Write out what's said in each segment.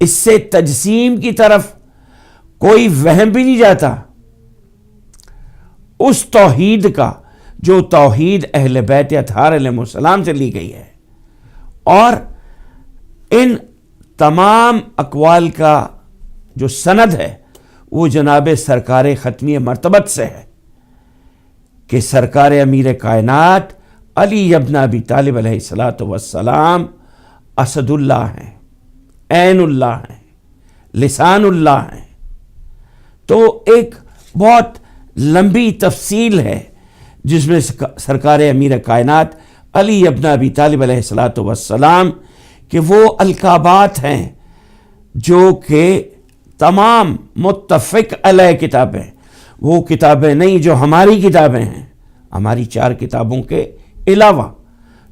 اس سے تجسیم کی طرف کوئی وہم بھی نہیں جاتا، اس توحید کا جو توحید اہل بیت اطہار علیہ السلام سے لی گئی ہے، اور ان تمام اقوال کا جو سند ہے وہ جناب سرکار ختمی مرتبت سے ہے کہ سرکار امیر کائنات علی ابن ابی طالب علیہ الصلاۃ والسلام اسد اللہ ہیں، عین اللہ ہیں، لسان اللہ ہیں۔ تو ایک بہت لمبی تفصیل ہے جس میں سرکار امیر کائنات علی ابن ابی طالب علیہ الصلاۃ والسلام کہ وہ القابات ہیں جو کہ تمام متفق علیہ کتابیں، وہ کتابیں نہیں جو ہماری کتابیں ہیں، ہماری 4 کتابوں کے علاوہ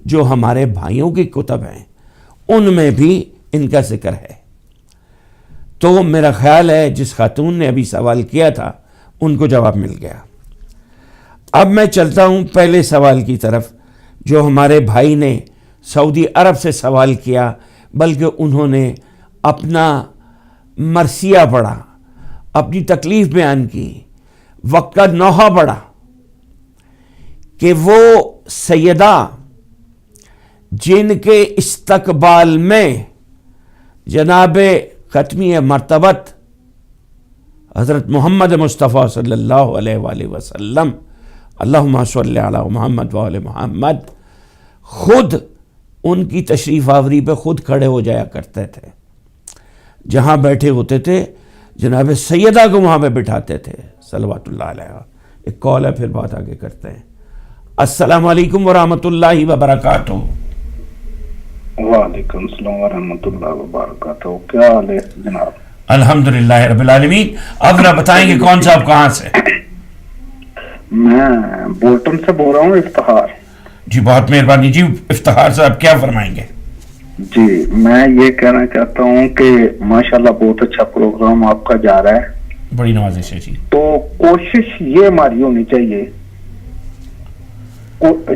جو ہمارے بھائیوں کی کتب ہیں ان میں بھی ان کا ذکر ہے۔ تو میرا خیال ہے جس خاتون نے ابھی سوال کیا تھا ان کو جواب مل گیا۔ اب میں چلتا ہوں پہلے سوال کی طرف جو ہمارے بھائی نے سعودی عرب سے سوال کیا، بلکہ انہوں نے اپنا مرثیہ پڑھا، اپنی تکلیف بیان کی، وقت کا نوحہ پڑھا کہ وہ سیدہ جن کے استقبال میں جناب ختمی مرتبت حضرت محمد مصطفیٰ صلی اللہ علیہ وآلہ وسلم، اللہم صلی علی محمد وآل محمد، خود ان کی تشریف آوری پہ خود کھڑے ہو جایا کرتے تھے، جہاں بیٹھے ہوتے تھے جناب سیدہ کو وہاں پہ بٹھاتے تھے صلوات اللہ علیہ۔ ایک کال ہے، پھر بات آگے کرتے ہیں۔ السلام علیکم ورحمۃ اللہ وبرکاتہ۔ وعلیکم السلام ورحمۃ اللہ وبرکاتہ، کیا حال ہے جناب؟ الحمدللہ رب العالمین۔ اب ذرا بتائیں کہ کون صاحب کہاں سے؟ میں بولٹن سے بول رہا ہوں، افتخار۔ جی بہت مہربانی جی، افتخار صاحب کیا فرمائیں گے؟ جی میں یہ کہنا چاہتا ہوں کہ ماشاءاللہ بہت اچھا پروگرام آپ کا جا رہا ہے، بڑی نوازش ہے جی۔ تو کوشش یہ ہماری ہونی چاہیے،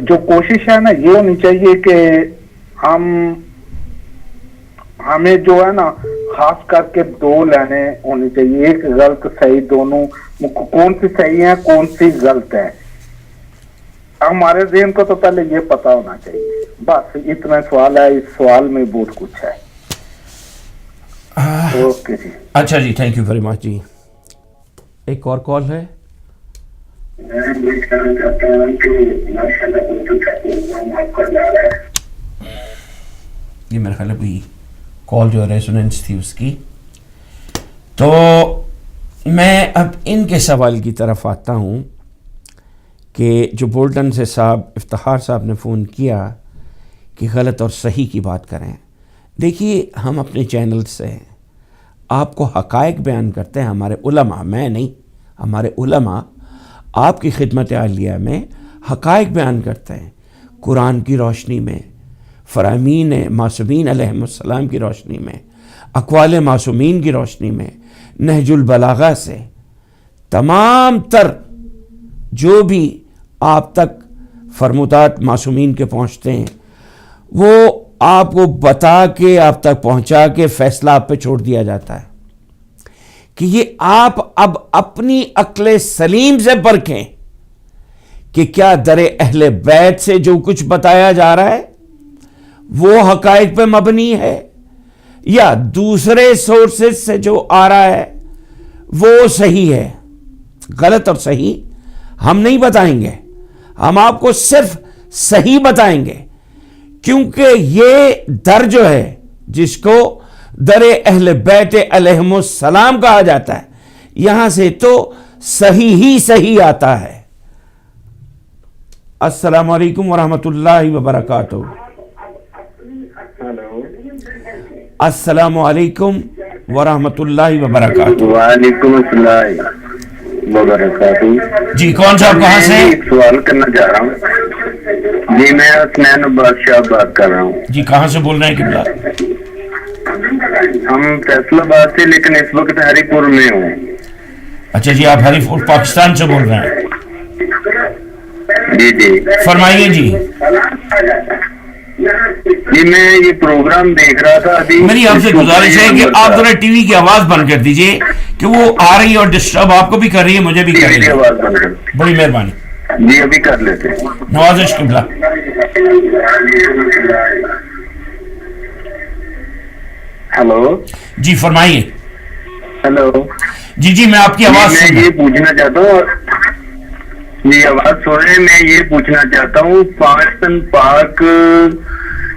جو کوشش ہے نا یہ ہونی چاہیے کہ ہمیں جو ہے نا خاص کر کے 2 لائنیں ہونی چاہیے، ایک غلط صحیح، دونوں کون سی صحیح ہے کون سی غلط ہے، ہمارے ذہن کو تو پہلے یہ پتا ہونا چاہیے۔ بس اتنا سوال ہے، اس سوال میں بہت کچھ ہے۔ اوکے جی، اچھا جی، تھینک یو ویری مچ جی۔ ایک اور کال ہے۔ یہ میرا خیال ہے کوئی کال جو ریزوننس تھی اس کی۔ تو میں اب ان کے سوال کی طرف آتا ہوں کہ جو بولٹن سے صاحب افتخار صاحب نے فون کیا کہ غلط اور صحیح کی بات کریں۔ دیکھیے ہم اپنے چینل سے آپ کو حقائق بیان کرتے ہیں، ہمارے علماء، میں نہیں، ہمارے علماء آپ کی خدمت عالیہ میں حقائق بیان کرتے ہیں، قرآن کی روشنی میں، فرامین معصومین علیہ السلام کی روشنی میں، اقوال معصومین کی روشنی میں، نہج البلاغہ سے تمام تر جو بھی آپ تک فرمودات معصومین کے پہنچتے ہیں وہ آپ کو بتا کے آپ تک پہنچا کے فیصلہ آپ پہ چھوڑ دیا جاتا ہے کہ یہ آپ اب اپنی عقل سلیم سے پرکھیں کہ کیا در اہل بیت سے جو کچھ بتایا جا رہا ہے وہ حقائق پہ مبنی ہے یا دوسرے سورسز سے جو آ رہا ہے وہ صحیح ہے۔ غلط اور صحیح ہم نہیں بتائیں گے، ہم آپ کو صرف صحیح بتائیں گے، کیونکہ یہ در جو ہے جس کو در اہل بیت علیہم السلام کہا جاتا ہے، یہاں سے تو صحیح ہی صحیح آتا ہے۔ السلام علیکم ورحمۃ اللہ وبرکاتہ۔ السلام علیکم ورحمۃ اللہ وبرکاتہ۔ وعلیکم السلام وبرکاتہ۔ جی کون صاحب کہاں سے؟ ایک سوال کرنا چاہ رہا ہوں جی، میں حسنین بادشاہ بات کر رہا ہوں جی، کہاں سے بول رہے ہیں قبلہ؟ ہم فیصل آباد سے، لیکن اس وقت ہری پور میں ہوں۔ اچھا جی، آپ ہری پور پاکستان سے بول رہے ہیں؟ جی جی فرمائیے جی۔ جی میں یہ پروگرام دیکھ رہا تھا ابھی. میری آپ سے گزارش ہے کہ آپ ذرا ٹی وی کی آواز بند کر دیجئے کہ وہ آ رہی ہے اور ڈسٹرب آپ کو بھی کر رہی ہے, مجھے بھی کر رہی ہے. آواز بند کر. بڑی مہربانی. جی ابھی کر لیتے ہیں. نوازش قبلہ. ہلو جی فرمائیے. ہلو. جی میں آپ کی آواز میں سن یہ پوچھنا چاہتا ہوں, جی آواز سن رہے ہیں, میں یہ پوچھنا چاہتا ہوں پاکستان پاک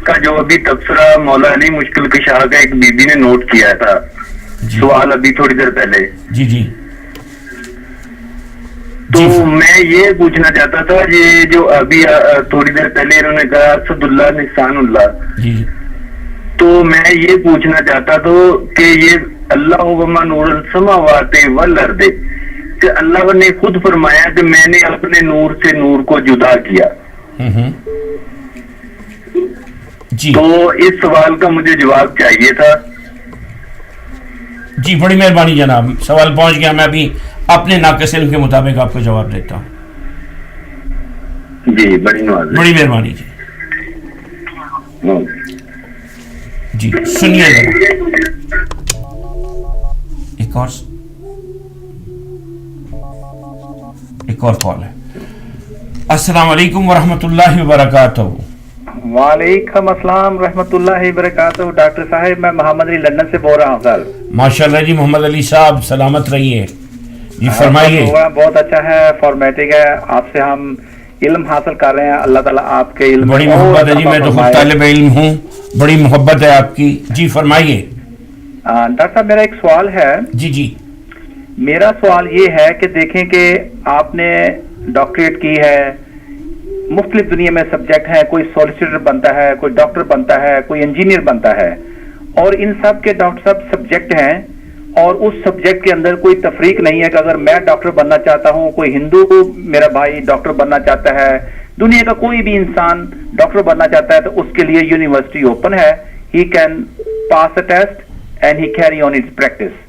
کا جو ابھی تبصرہ مولا علی مشکل کشا کا ایک بی بی نے نوٹ کیا تھا, سوال ابھی تھوڑی دیر پہلے. جی تو میں یہ پوچھنا چاہتا تھا یہ جو ابھی تھوڑی دیر پہلے انہوں نے کہا اسد اللہ نسان اللہ, جی تو میں یہ پوچھنا چاہتا تھا کہ یہ اللہ وما نور السماوات والارض, کہ اللہ نے خود فرمایا کہ میں نے اپنے نور سے نور کو جدا کیا. جی تو اس سوال کا مجھے جواب چاہیے تھا. جی بڑی مہربانی جناب, سوال پہنچ گیا. میں ابھی اپنے ناقص علم کے مطابق آپ کو جواب دیتا ہوں. جی بڑی نوازش, بڑی مہربانی. جی سنیے ذرا ایک اور کال ہے. السلام علیکم ورحمۃ اللہ وبرکاتہ. وعلیکم السلام رحمۃ اللہ وبرکاتہ. ڈاکٹر صاحب میں محمد علی لندن سے بول رہا ہوں سر. ماشاء اللہ جی محمد علی صاحب سلامت رہیے. جی فرمائیے. بہت اچھا ہے, فارمیٹک ہے, آپ سے ہم علم حاصل کر رہے ہیں. اللہ تعالیٰ آپ کے علم بڑی محبت ہے جی, میں تو خود طالب علم ہوں, بڑی محبت ہے آپ کی. جی فرمائیے. ڈاکٹر صاحب میرا ایک سوال ہے. جی میرا سوال یہ ہے کہ دیکھیں کہ آپ نے ڈاکٹریٹ کی ہے, مختلف دنیا میں سبجیکٹ ہیں, کوئی سولیسیٹر بنتا ہے, کوئی ڈاکٹر بنتا ہے, کوئی انجینئر بنتا ہے, اور ان سب کے ڈاکٹر صاحب سبجیکٹ ہیں, اور اس سبجیکٹ کے اندر کوئی تفریق نہیں ہے کہ اگر میں ڈاکٹر بننا چاہتا ہوں, کوئی ہندو میرا بھائی ڈاکٹر بننا چاہتا ہے, دنیا کا کوئی بھی انسان ڈاکٹر بننا چاہتا ہے, تو اس کے لیے یونیورسٹی اوپن ہے. He can pass a test and he carry on its practice.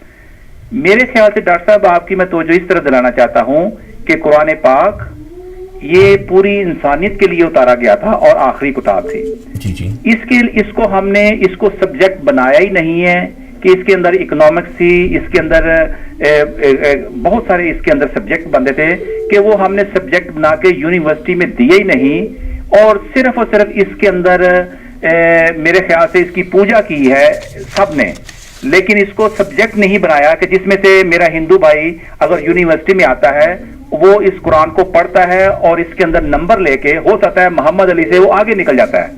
میرے خیال سے ڈاکٹر صاحب آپ کی میں توجہ اس طرح دلانا چاہتا ہوں کہ قرآن پاک یہ پوری انسانیت کے لیے اتارا گیا تھا اور آخری کتاب تھی. اس کو ہم نے اس کو سبجیکٹ بنایا ہی نہیں ہے کہ اس کے اندر اکنامکس تھی, اس کے اندر بہت سارے اس کے اندر سبجیکٹ بنتے تھے کہ وہ ہم نے سبجیکٹ بنا کے یونیورسٹی میں دیے ہی نہیں, اور صرف اس کے اندر میرے خیال سے اس کی پوجا کی ہے سب نے, لیکن اس کو سبجیکٹ نہیں بنایا کہ جس میں سے میرا ہندو بھائی اگر یونیورسٹی میں آتا ہے وہ اس قرآن کو پڑھتا ہے اور اس کے اندر نمبر لے کے ہو سکتا ہے محمد علی سے وہ آگے نکل جاتا ہے,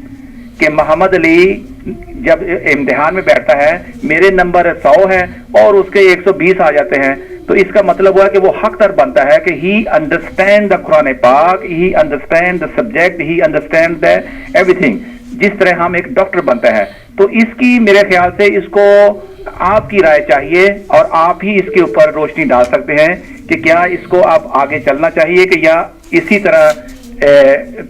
کہ محمد علی جب امتحان میں بیٹھتا ہے میرے نمبر 100 ہے اور اس کے 120 آ جاتے ہیں, تو اس کا مطلب ہوا کہ وہ حق تر بنتا ہے کہ ہی انڈرسٹینڈ دا قرآن پاک, he understand the subject, he understand the every thing, جس طرح ہم ایک ڈاکٹر بنتا ہے. تو اس کی میرے خیال سے اس کو آپ کی رائے چاہیے, اور آپ ہی اس کے اوپر روشنی ڈال سکتے ہیں کہ کیا اس کو آپ آگے چلنا چاہیے کہ یا اسی طرح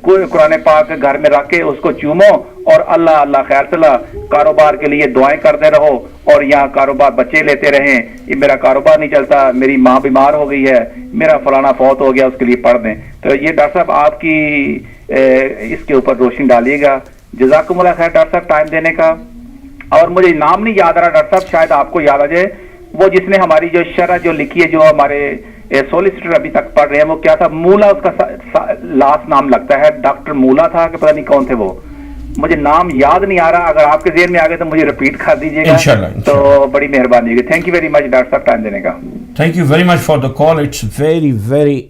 قرآن پاک گھر میں رکھ کے اس کو چومو اور اللہ اللہ خیر صلاح کاروبار کے لیے دعائیں کرتے رہو, اور یہاں کاروبار بچے لیتے رہیں, یہ میرا کاروبار نہیں چلتا, میری ماں بیمار ہو گئی ہے, میرا فلانا فوت ہو گیا, اس کے لیے پڑھ دیں. تو یہ ڈاکٹر صاحب آپ کی اس کے اوپر روشنی ڈالیے گا. جزاکم اللہ خیر ڈاکٹر صاحب ٹائم دینے کا. اور مجھے نام نہیں یاد آ رہا ڈاکٹر صاحب, شاید آپ کو یاد آ جائے, وہ جس نے ہماری جو شرح جو لکھی ہے, جو ہمارے سولیسیٹر ابھی تک پڑھ رہے ہیں, وہ کیا تھا, مولا اس کا لاسٹ نام لگتا ہے, ڈاکٹر مولا تھا کہ پتہ نہیں کون تھے وہ, مجھے نام یاد نہیں آ رہا. اگر آپ کے ذہن میں آ گئے تو مجھے ریپیٹ کر دیجیے گا انشاءاللہ. تو بڑی مہربانی ہوگی. Thank you very much doctor صاحب ٹائم دینے کا. Thank you very much for the call. It's very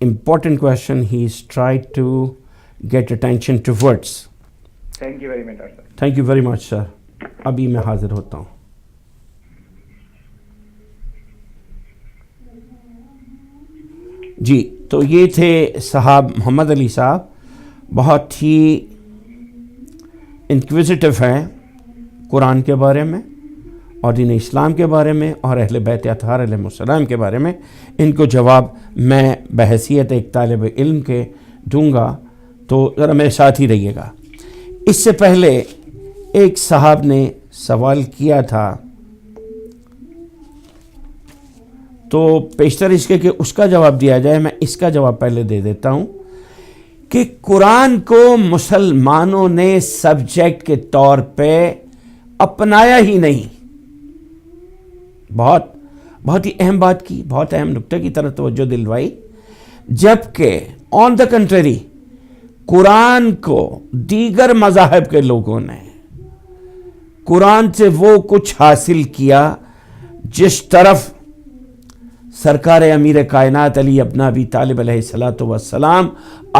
important question. He's tried to get attention towards. Thank you very much, sir. Thank you very much, sir. ابھی میں حاضر ہوتا ہوں. جی تو یہ تھے صاحب محمد علی صاحب, بہت ہی انکویزیٹو ہیں قرآن کے بارے میں اور دین اسلام کے بارے میں اور اہل بیت اطہار علیہ السلام کے بارے میں. ان کو جواب میں بحیثیت ایک طالب علم کے دوں گا, تو ذرا میرے ساتھ ہی رہیے گا. اس سے پہلے ایک صاحب نے سوال کیا تھا, تو پیشتر اس کے کہ اس کا جواب دیا جائے, میں اس کا جواب پہلے دے دیتا ہوں کہ قرآن کو مسلمانوں نے سبجیکٹ کے طور پہ اپنایا ہی نہیں. بہت ہی اہم بات کی, بہت اہم نقطے کی طرف توجہ دلوائی. جبکہ آن دا کنٹری قرآن کو دیگر مذاہب کے لوگوں نے قرآن سے وہ کچھ حاصل کیا جس طرف سرکار امیر کائنات علی ابن ابی طالب علیہ الصلوۃ والسلام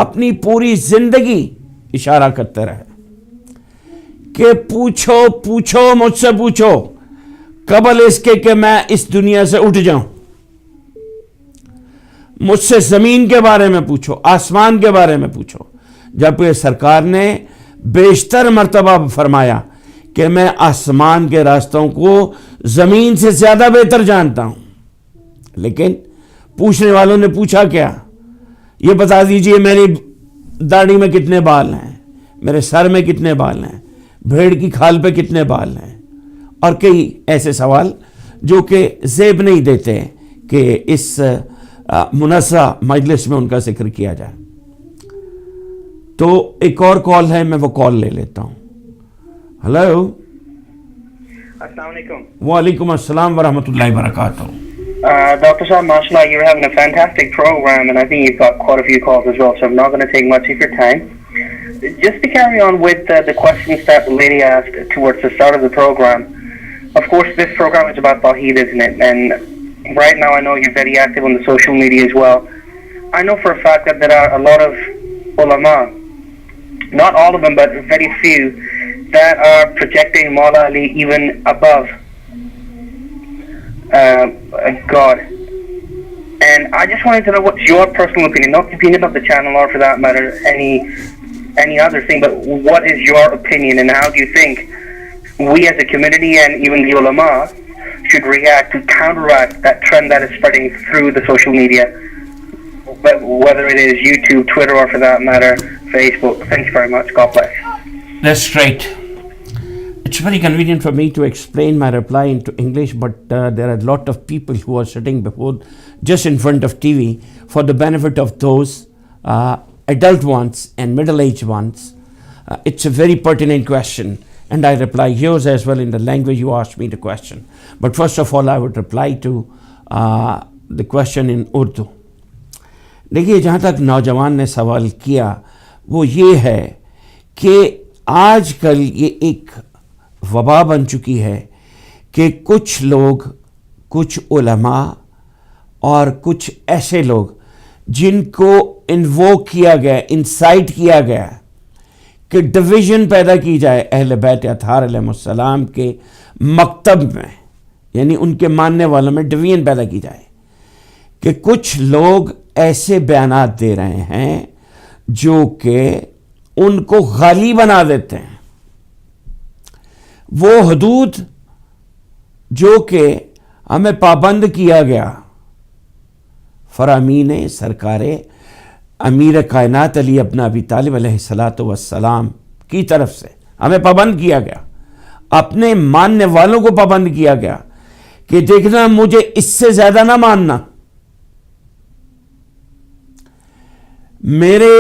اپنی پوری زندگی اشارہ کرتے رہے کہ پوچھو مجھ سے پوچھو قبل اس کے کہ میں اس دنیا سے اٹھ جاؤں. مجھ سے زمین کے بارے میں پوچھو, آسمان کے بارے میں پوچھو. جبکہ سرکار نے بیشتر مرتبہ فرمایا کہ میں آسمان کے راستوں کو زمین سے زیادہ بہتر جانتا ہوں. لیکن پوچھنے والوں نے پوچھا کیا؟ یہ بتا دیجئے میری داڑھی میں کتنے بال ہیں, میرے سر میں کتنے بال ہیں, بھیڑ کی کھال پہ کتنے بال ہیں, اور کئی ایسے سوال جو کہ زیب نہیں دیتے کہ اس منازع مجلس میں ان کا ذکر کیا جائے. تو ایک اور کال ہے, میں وہ کال لے لیتا ہوں. ہلو, السلام علیکم. وعلیکم السلام ورحمۃ اللہ وبرکاتہ. Dr. Saab, mashallah, you're having a fantastic program, and I think you've got quite a few calls as well, so I'm not going to take much of your time. Just to carry on with the questions that the lady asked towards the start of the program, of course, this program is about Tawheed, isn't it? And right now I know you're very active on the social media as well. I know for a fact that there are a lot of ulama, not all of them, but very few, that are projecting Maula Ali even above God. And I just wanted to know what's your personal opinion, not the opinion of the channel or for that matter any other thing, but what is your opinion and how do you think we as a community and even the ulama should react to counteract that trend that is spreading through the social media, whether it is YouTube, Twitter, or for that matter Facebook. Thank you very much. God bless. That's great. It's very convenient for me to explain my reply into English, but there are a lot of people who are sitting just in front of TV for the benefit of those adult ones and middle-aged ones. It's a very pertinent question, and I reply yours as well in the language you asked me the question. But first of all, I would reply to the question in Urdu. دیکھیے, جہاں تک نوجوان نے سوال کیا وہ یہ ہے کہ آج کل یہ ایک وبا بن چکی ہے کہ کچھ لوگ, کچھ علماء اور کچھ ایسے لوگ جن کو انووک کیا گیا, انسائٹ کیا گیا کہ ڈویژن پیدا کی جائے اہل بیت اطہار علیہ السلام کے مکتب میں, یعنی ان کے ماننے والوں میں ڈویژن پیدا کی جائے, کہ کچھ لوگ ایسے بیانات دے رہے ہیں جو کہ ان کو غالی بنا دیتے ہیں. وہ حدود جو کہ ہمیں پابند کیا گیا فرامین سرکار امیر کائنات علی ابن ابی طالب علیہ الصلوۃ والسلام کی طرف سے ہمیں پابند کیا گیا, اپنے ماننے والوں کو پابند کیا گیا کہ دیکھنا مجھے اس سے زیادہ نہ ماننا, میرے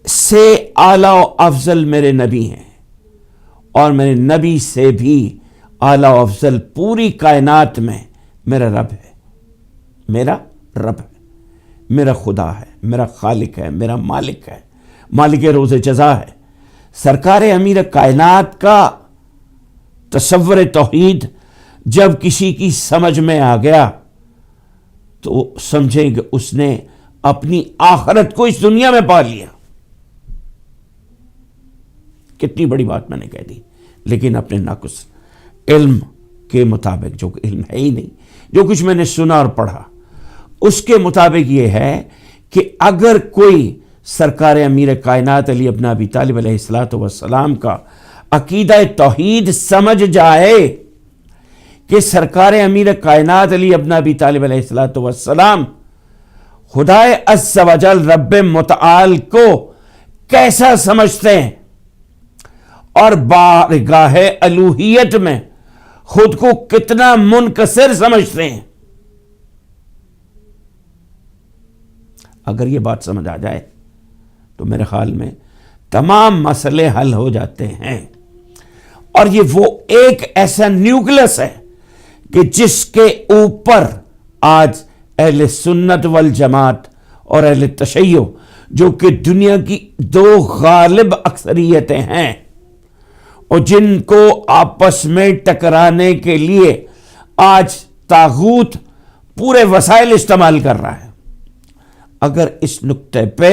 سے اعلیٰ و افضل میرے نبی ہیں, اور میرے نبی سے بھی اعلیٰ و افضل پوری کائنات میں میرا رب ہے, میرا رب ہے, میرا خدا ہے, میرا خالق ہے, میرا مالک ہے, مالک روز جزا ہے. سرکار امیر کائنات کا تصور توحید جب کسی کی سمجھ میں آ گیا تو سمجھیں کہ اس نے اپنی آخرت کو اس دنیا میں پا لیا. کتنی بڑی بات میں نے کہہ دی, لیکن اپنے ناقص علم کے مطابق, جو کہ علم ہے ہی نہیں, جو کچھ میں نے سنا اور پڑھا اس کے مطابق یہ ہے کہ اگر کوئی سرکار امیر کائنات علی ابن ابی طالب علیہ الصلوۃ والسلام کا عقیدہ توحید سمجھ جائے کہ سرکار امیر کائنات علی ابن ابی طالب علیہ الصلوۃ والسلام خدائے عز و جل رب متعال کو کیسا سمجھتے ہیں اور بارگاہ الوہیت میں خود کو کتنا منکسر سمجھتے ہیں, اگر یہ بات سمجھ آ جائے تو میرے خیال میں تمام مسئلے حل ہو جاتے ہیں. اور یہ وہ ایک ایسا نیوکلس ہے کہ جس کے اوپر آج اہل سنت والجماعت اور اہل تشیع جو کہ دنیا کی 2 غالب اکثریتیں ہیں اور جن کو آپس میں ٹکرانے کے لیے آج طاغوت پورے وسائل استعمال کر رہا ہے، اگر اس نقطے پہ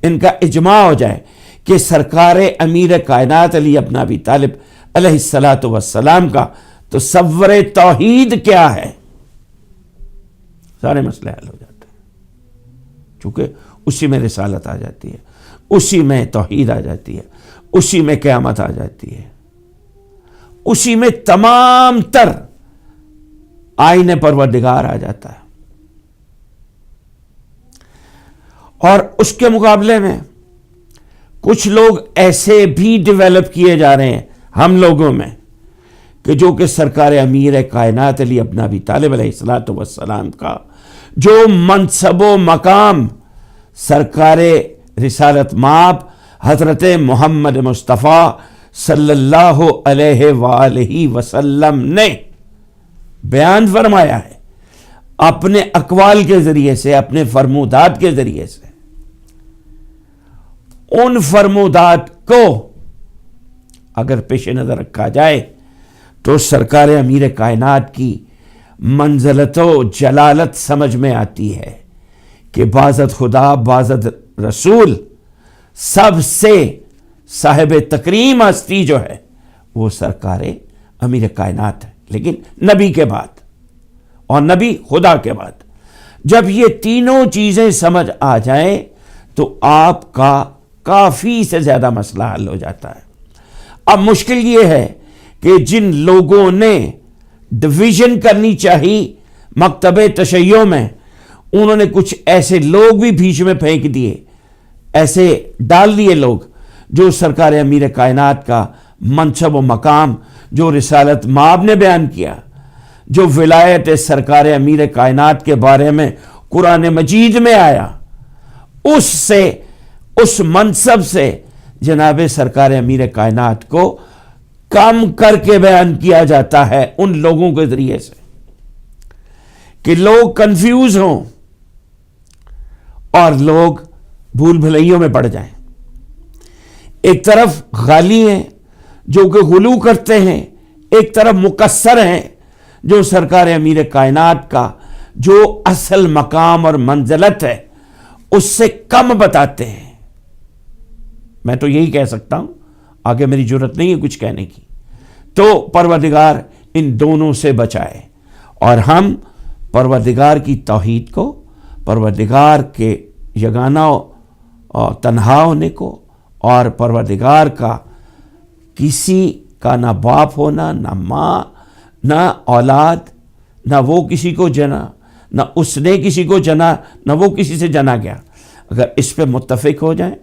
ان کا اجماع ہو جائے کہ سرکار امیر کائنات علی ابن ابی طالب علیہ الصلاۃ والسلام کا تصور توحید کیا ہے، سارے مسئلے حل ہو جاتے ہیں. چونکہ اسی میں رسالت آ جاتی ہے، اسی میں توحید آ جاتی ہے، اسی میں قیامت آ جاتی ہے، اسی میں تمام تر آئین پروردگار آ جاتا ہے. اور اس کے مقابلے میں کچھ لوگ ایسے بھی ڈیولپ کیے جا رہے ہیں ہم لوگوں میں کہ جو کہ سرکار امیر کائنات علی ابن ابی طالب علیہ الصلوۃ والسلام کا جو منصب و مقام سرکار رسالت مآب حضرت محمد مصطفیٰ صلی اللہ علیہ وآلہ وسلم نے بیان فرمایا ہے اپنے اقوال کے ذریعے سے، اپنے فرمودات کے ذریعے سے، ان فرمودات کو اگر پیش نظر رکھا جائے تو سرکار امیر کائنات کی منزلت و جلالت سمجھ میں آتی ہے کہ بعضت خدا بعضت رسول سب سے صاحب تکریم ہستی جو ہے وہ سرکار امیر کائنات ہے، لیکن نبی کے بعد اور نبی خدا کے بعد. جب یہ تینوں چیزیں سمجھ آ جائیں تو آپ کا کافی سے زیادہ مسئلہ حل ہو جاتا ہے. اب مشکل یہ ہے کہ جن لوگوں نے ڈویژن کرنی چاہی مکتب تشیع میں، انہوں نے کچھ ایسے لوگ بھی بیچ میں پھینک دیے، ایسے ڈال دیے لوگ جو سرکار امیر کائنات کا منصب و مقام جو رسالت مآب نے بیان کیا، جو ولایت سرکار امیر کائنات کے بارے میں قرآن مجید میں آیا، اس منصب سے جناب سرکار امیر کائنات کو کم کر کے بیان کیا جاتا ہے ان لوگوں کے ذریعے سے کہ لوگ کنفیوز ہوں اور لوگ بھول بھلائیوں میں پڑ جائیں. ایک طرف غالی ہیں جو کہ غلو کرتے ہیں، ایک طرف مقصر ہیں جو سرکار امیر کائنات کا جو اصل مقام اور منزلت ہے اس سے کم بتاتے ہیں. میں تو یہی کہہ سکتا ہوں، آگے میری جرت نہیں ہے کچھ کہنے کی. تو پروردگار ان دونوں سے بچائے اور ہم پروردگار کی توحید کو، پروردگار کے یگانہ اور تنہا ہونے کو، اور پروردگار کا کسی کا نہ باپ ہونا، نہ ماں، نہ اولاد، نہ وہ کسی کو جنا، نہ اس نے کسی کو جنا، نہ وہ کسی سے جنا گیا، اگر اس پہ متفق ہو جائیں،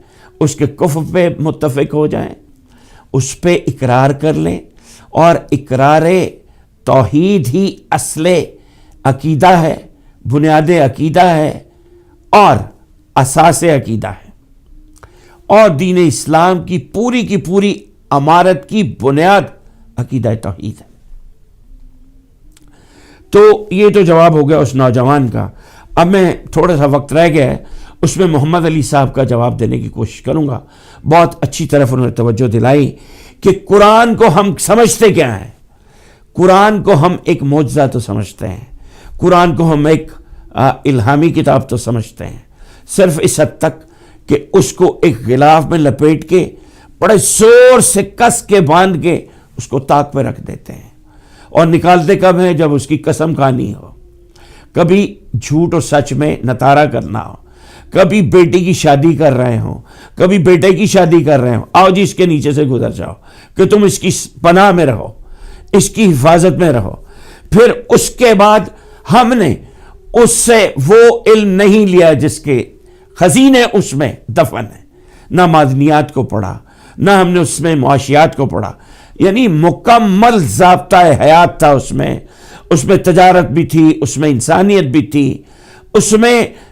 اس کے کفر پہ متفق ہو جائیں، اس پہ اقرار کر لیں، اور اقرار توحید ہی اصل عقیدہ ہے، بنیاد عقیدہ ہے اور اساس عقیدہ ہے، اور دین اسلام کی پوری عمارت کی بنیاد عقیدہ توحید ہے. تو یہ تو جواب ہو گیا اس نوجوان کا. اب میں تھوڑا سا وقت رہ گیا ہے، اس میں محمد علی صاحب کا جواب دینے کی کوشش کروں گا. بہت اچھی طرف انہوں نے توجہ دلائی کہ قرآن کو ہم سمجھتے کیا ہیں. قرآن کو ہم ایک معجزہ تو سمجھتے ہیں، قرآن کو ہم ایک الہامی کتاب تو سمجھتے ہیں، صرف اس حد تک کہ اس کو ایک غلاف میں لپیٹ کے بڑے زور سے کس کے باندھ کے اس کو طاق پہ رکھ دیتے ہیں، اور نکالتے کب ہیں؟ جب اس کی قسم کھانی ہو، کبھی جھوٹ اور سچ میں نتارا کرنا ہو، کبھی بیٹی کی شادی کر رہے ہوں، کبھی بیٹے کی شادی کر رہے ہوں، آؤ جی اس کے نیچے سے گزر جاؤ کہ تم اس کی پناہ میں رہو، اس کی حفاظت میں رہو. پھر اس کے بعد ہم نے اس سے وہ علم نہیں لیا جس کے خزینے اس میں دفن ہیں، نہ معدنیات کو پڑھا، نہ ہم نے اس میں معاشیات کو پڑھا، یعنی مکمل ضابطہ حیات تھا اس میں تجارت بھی تھی، اس میں انسانیت بھی تھی، اس میں